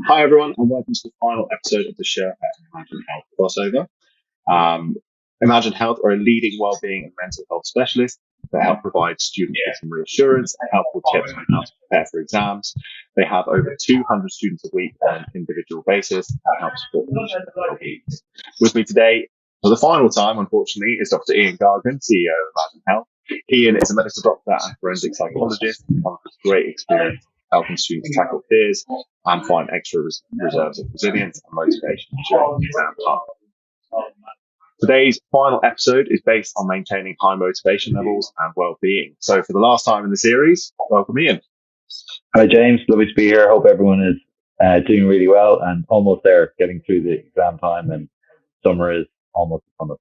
Hi, everyone, and welcome to the final episode of the Sherpa Imagine Health crossover. Um, Imagine Health are a leading wellbeing and mental health specialist that help provide students with some reassurance and helpful tips on how to prepare for exams. They have over 200 students a week on an individual basis and help support them in their well-being. With me today, for the final time, unfortunately, is Dr. Ian Gargan, CEO of Imagine Health. Ian is a medical doctor and forensic psychologist and has great experience helping students tackle fears and find extra reserves of resilience and motivation during exam time. Today's final episode is based on maintaining high motivation levels and well-being. So for the last time in the series, welcome Ian. Hi James, lovely to be here. Hope everyone is doing really well and almost there, getting through the exam time, and summer is almost upon us.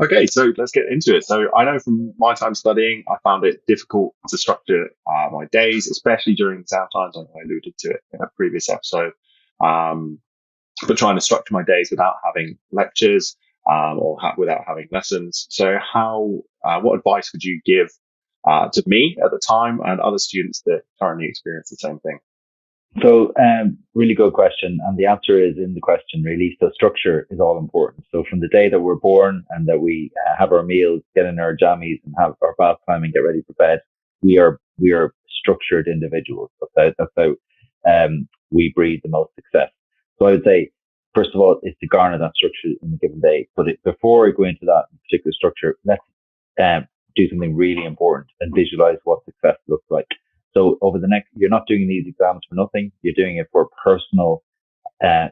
Okay, so let's get into it. So I know from my time studying, I found it difficult to structure my days, especially during exam times. I alluded to it in a previous episode. But trying to structure my days without having lectures without having lessons. So what advice would you give to me at the time and other students that currently experience the same thing? So, really good question. And the answer is in the question, really. So structure is all important. So from the day that we're born and that we have our meals, get in our jammies and have our bath time and get ready for bed, we are structured individuals. That's how we breed the most success. So I would say, first of all, is to garner that structure in a given day. But before we go into that particular structure, let's do something really important and visualize what success looks like. So you're not doing these exams for nothing. You're doing it for personal success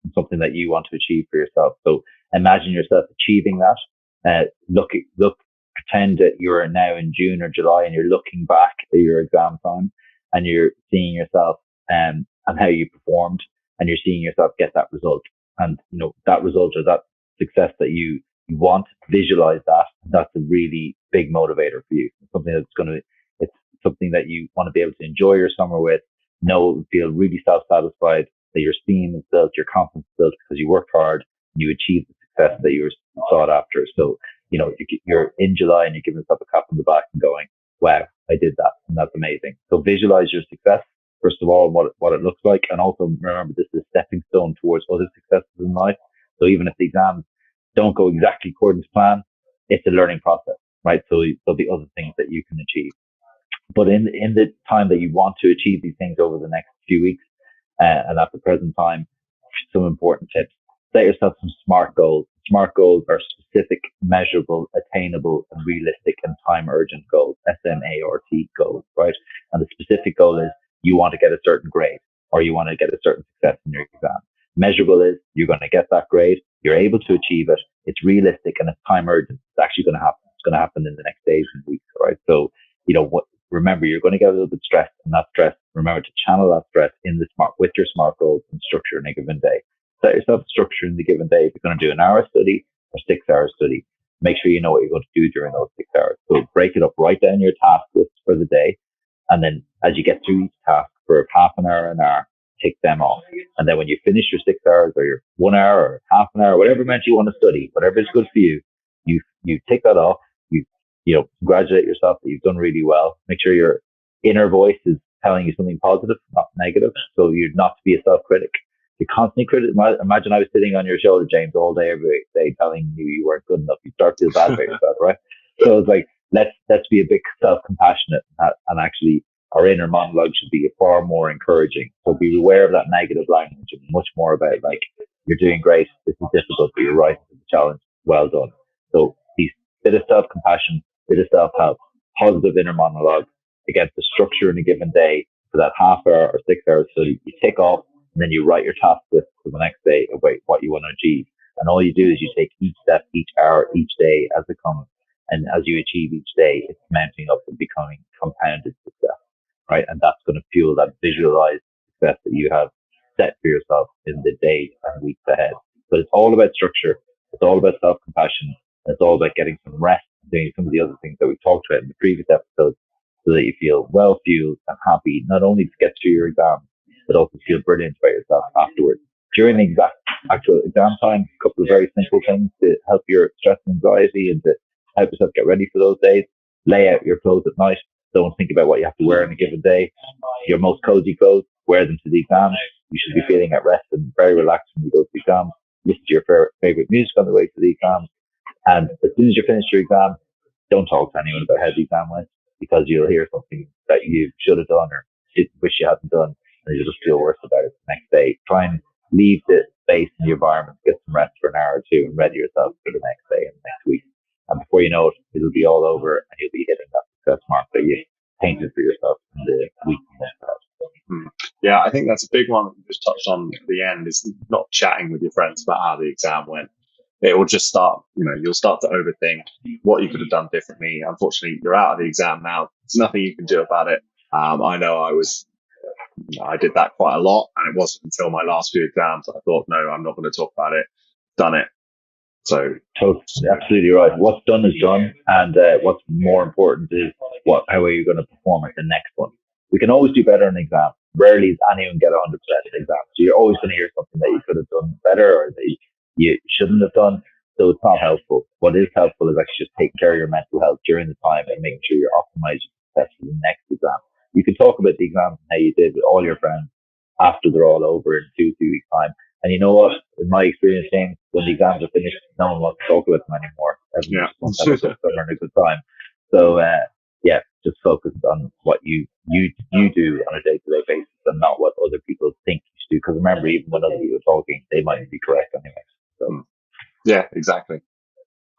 and something that you want to achieve for yourself. So imagine yourself achieving that. Pretend that you're now in June or July and you're looking back at your exam time and you're seeing yourself and how you performed, and you're seeing yourself get that result. And that result or that success that you want, visualize that. That's a really big motivator for you. It's something that you want to be able to enjoy your summer with, feel really self-satisfied that your esteem is built, your confidence is built because you worked hard and you achieved the success that you were sought after. So, you're in July and you're giving yourself a clap on the back and going, wow, I did that. And that's amazing. So visualize your success, first of all, what it looks like. And also remember, this is a stepping stone towards other successes in life. So even if the exams don't go exactly according to plan, it's a learning process, right? So there'll be other things that you can achieve. But in the time that you want to achieve these things over the next few weeks, and at the present time, some important tips. Set yourself some SMART goals. SMART goals are specific, measurable, attainable, and realistic and time urgent goals. SMART goals, right? And the specific goal is you want to get a certain grade or you want to get a certain success in your exam. Measurable is you're going to get that grade, you're able to achieve it, it's realistic, and it's time urgent. It's actually going to happen. It's going to happen in the next days and weeks, right? So, remember, you're going to get a little bit stressed, and that stress, remember to channel that stress with your SMART goals and structure in a given day. Set yourself a structure in the given day. If you're going to do an hour study or 6 hours study, make sure you know what you're going to do during those 6 hours. So break it up, write down your task list for the day. And then as you get through each task for half an hour, tick them off. And then when you finish your 6 hours or your 1 hour or half an hour, whatever amount you want to study, whatever is good for you, you tick that off. Congratulate yourself that you've done really well. Make sure your inner voice is telling you something positive, not negative. So you're not to be a self-critic. You're constantly critical. Imagine I was sitting on your shoulder, James, all day, every day, telling you weren't good enough. You start to feel bad about yourself, right? So it's like, let's be a bit self-compassionate, and actually our inner monologue should be far more encouraging. So be aware of that negative language and much more about like, you're doing great. This is difficult, but you're right. It's a challenge. Well done. So these bit of self-compassion, bit of self-help, positive inner monologue against the structure in a given day for that half hour or 6 hours. So you tick off and then you write your task list for the next day about what you want to achieve. And all you do is you take each step, each hour, each day as it comes. And as you achieve each day, it's mounting up and becoming compounded success, right? And that's going to fuel that visualized success that you have set for yourself in the days and weeks ahead. But it's all about structure. It's all about self-compassion. It's all about getting some rest, doing some of the other things that we talked about in the previous episodes, so that you feel well fueled and happy, not only to get through your exam, but also feel brilliant about yourself afterwards. During the actual exam time, a couple of very simple things to help your stress and anxiety and to help yourself get ready for those days. Lay out your clothes at night. Don't think about what you have to wear on a given day. Your most cozy clothes, wear them to the exam. You should be feeling at rest and very relaxed when you go to the exam. Listen to your favorite music on the way to the exam. And as soon as you finish your exam, don't talk to anyone about how the exam went, because you'll hear something that you should have done or wish you hadn't done, and you'll just feel worse about it the next day. Try and leave the space in the environment, get some rest for an hour or two, and ready yourself for the next day and the next week. And before you know it, it'll be all over, and you'll be hitting that success mark that you painted for yourself in the week and month ahead. Yeah, I think that's a big one that you just touched on at the end, is not chatting with your friends about how the exam went. It will just start, you'll start to overthink what you could have done differently. Unfortunately, you're out of the exam now. There's nothing you can do about it. I know I did that quite a lot, and it wasn't until my last few exams that I thought, no, I'm not going to talk about it. Done it. So absolutely right. What's done is done, and what's more important is how are you going to perform at the next one. We can always do better in an exam. Rarely does anyone get 100% in an exam. So you're always going to hear something that you could have done better or that you shouldn't have done. So it's not helpful. What is helpful is actually just taking care of your mental health during the time and making sure you're optimizing success for the next exam. You can talk about the exam and how you did with all your friends after they're all over in 2 weeks' time. And you know what? In my experience, James, when the exams are finished, no one wants to talk about them anymore. Everyone just wants to have a good summer and a good time. So, just focus on what you do on a day-to-day basis and not what other people think you should do. Because remember, even when other people are talking, they might be correct anyway. So. Yeah, exactly.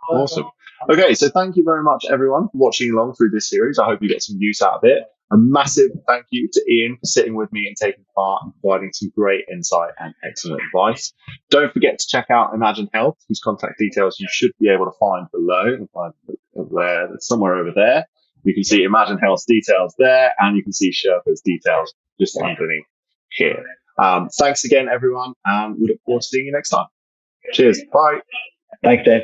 Awesome. Okay, so thank you very much, everyone, for watching along through this series. I hope you get some use out of it. A massive thank you to Ian for sitting with me and taking part and providing some great insight and excellent advice. Don't forget to check out Imagine Health, whose contact details you should be able to find below. Somewhere over there. You can see Imagine Health's details there, and you can see Sherpa's details just underneath here. Thanks again, everyone, and we look forward to seeing you next time. Cheers. Bye. Thanks, Dave.